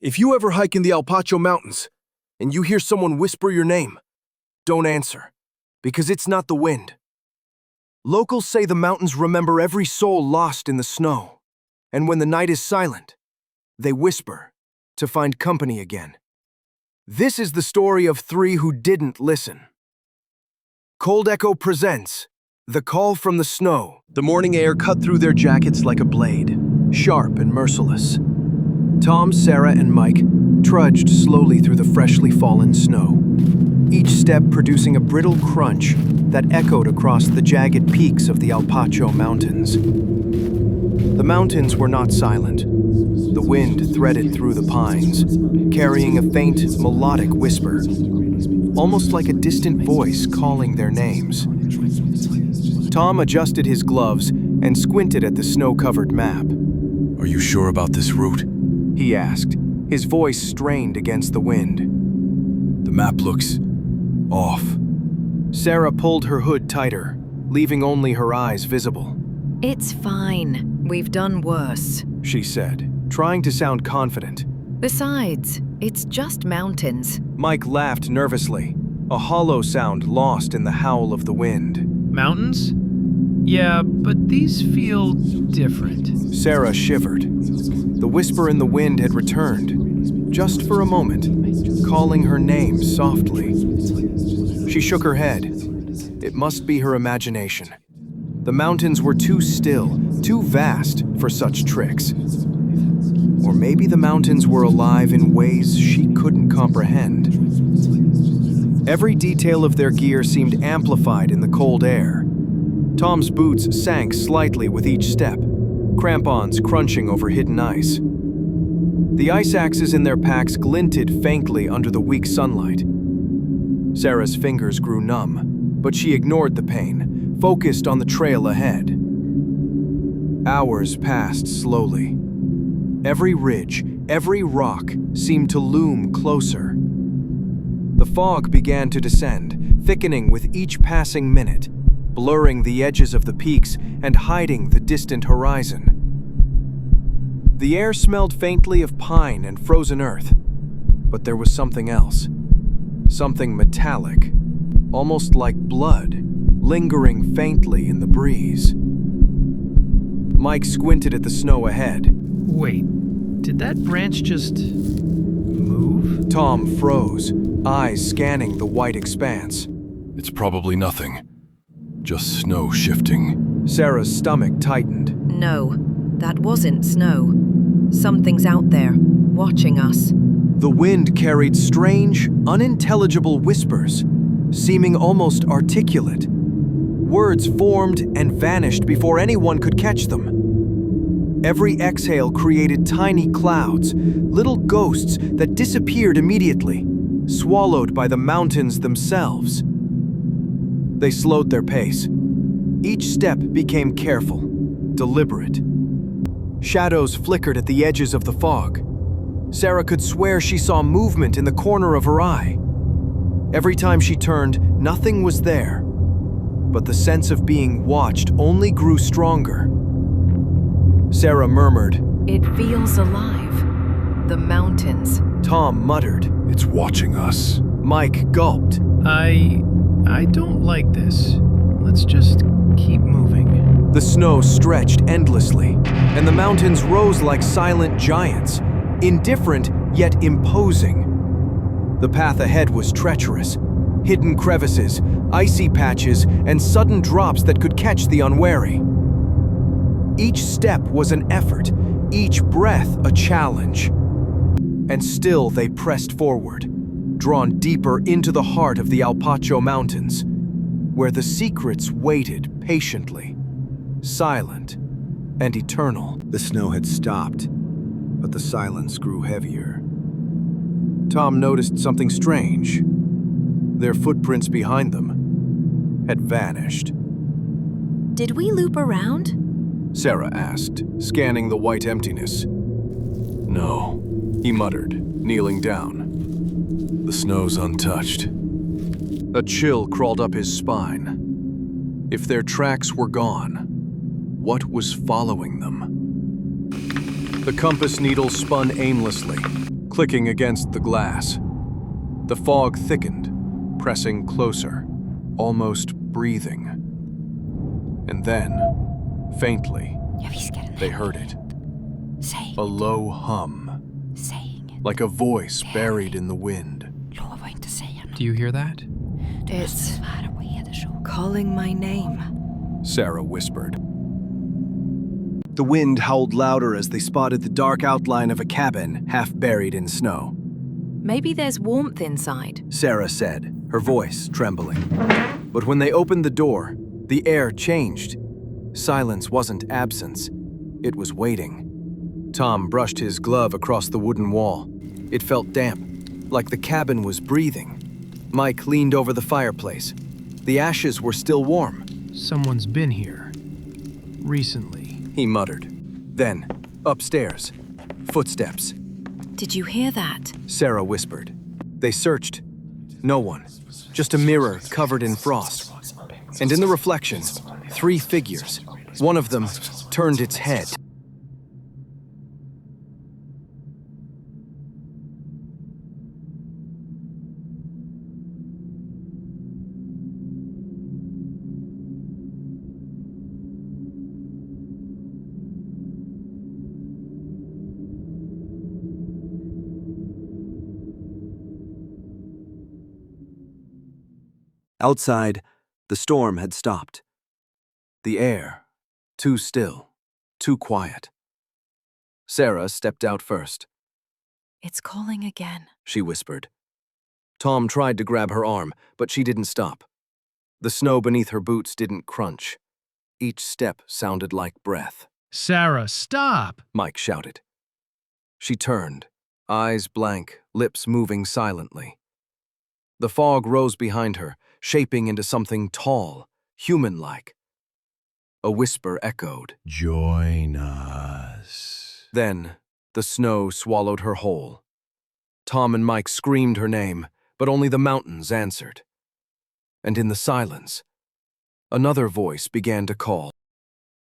If you ever hike in the Alpacho Mountains and you hear someone whisper your name, don't answer, because it's not the wind. Locals say the mountains remember every soul lost in the snow, and when the night is silent, they whisper to find company again. This is the story of three who didn't listen. Cold Echo presents The Call from the Snow. The morning air cut through their jackets like a blade, sharp and merciless. Tom, Sarah, and Mike trudged slowly through the freshly fallen snow, each step producing a brittle crunch that echoed across the jagged peaks of the Alpacho Mountains. The mountains were not silent. The wind threaded through the pines, carrying a faint, melodic whisper, almost like a distant voice calling their names. Tom adjusted his gloves and squinted at the snow-covered map. Are you sure about this route? He asked, his voice strained against the wind. The map looks off. Sarah pulled her hood tighter, leaving only her eyes visible. It's fine. We've done worse, she said, trying to sound confident. Besides, it's just mountains. Mike laughed nervously, a hollow sound lost in the howl of the wind. Mountains? Yeah, but these feel different. Sarah shivered. The whisper in the wind had returned, just for a moment, calling her name softly. She shook her head. It must be her imagination. The mountains were too still, too vast for such tricks. Or maybe the mountains were alive in ways she couldn't comprehend. Every detail of their gear seemed amplified in the cold air. Tom's boots sank slightly with each step, crampons crunching over hidden ice. The ice axes in their packs glinted faintly under the weak sunlight. Sarah's fingers grew numb, but she ignored the pain, focused on the trail ahead. Hours passed slowly. Every ridge, every rock seemed to loom closer. The fog began to descend, thickening with each passing minute, blurring the edges of the peaks and hiding the distant horizon. The air smelled faintly of pine and frozen earth, but there was something else. Something metallic, almost like blood, lingering faintly in the breeze. Mike squinted at the snow ahead. Wait, did that branch just move? Tom froze, eyes scanning the white expanse. It's probably nothing. Just snow shifting. Sarah's stomach tightened. No, that wasn't snow. Something's out there, watching us. The wind carried strange, unintelligible whispers, seeming almost articulate. Words formed and vanished before anyone could catch them. Every exhale created tiny clouds, little ghosts that disappeared immediately, swallowed by the mountains themselves. They slowed their pace. Each step became careful, deliberate. Shadows flickered at the edges of the fog. Sarah could swear she saw movement in the corner of her eye. Every time she turned, nothing was there, but the sense of being watched only grew stronger. Sarah murmured, It feels alive. The mountains. Tom muttered. It's watching us. Mike gulped. I don't like this. Let's just keep moving. The snow stretched endlessly, and the mountains rose like silent giants, indifferent yet imposing. The path ahead was treacherous, hidden crevices, icy patches, and sudden drops that could catch the unwary. Each step was an effort, each breath a challenge. And still they pressed forward, drawn deeper into the heart of the Alpacho Mountains, where the secrets waited patiently, silent and eternal. The snow had stopped, but the silence grew heavier. Tom noticed something strange. Their footprints behind them had vanished. Did we loop around? Sarah asked, scanning the white emptiness. No. He muttered, kneeling down. The snow's untouched. A chill crawled up his spine. If their tracks were gone, what was following them? The compass needle spun aimlessly, clicking against the glass. The fog thickened, pressing closer, almost breathing. And then, faintly, they heard it. A low hum, like a voice buried in the wind. Do you hear that? It's calling my name. Sarah whispered. The wind howled louder as they spotted the dark outline of a cabin half buried in snow. Maybe there's warmth inside. Sarah said, her voice trembling. But when they opened the door, the air changed. Silence wasn't absence. It was waiting. Tom brushed his glove across the wooden wall. It felt damp, like the cabin was breathing. Mike leaned over the fireplace. The ashes were still warm. Someone's been here. Recently. He muttered. Then, upstairs, footsteps. Did you hear that? Sarah whispered. They searched. No one. Just a mirror covered in frost. And in the reflection, 3 figures. One of them turned its head. Outside, the storm had stopped. The air, too still, too quiet. Sarah stepped out first. It's calling again. She whispered. Tom tried to grab her arm, but she didn't stop. The snow beneath her boots didn't crunch. Each step sounded like breath. Sarah, stop! Mike shouted. She turned, eyes blank, lips moving silently. The fog rose behind her, shaping into something tall, human-like. A whisper echoed. Join us. Then, the snow swallowed her whole. Tom and Mike screamed her name, but only the mountains answered. And in the silence, another voice began to call.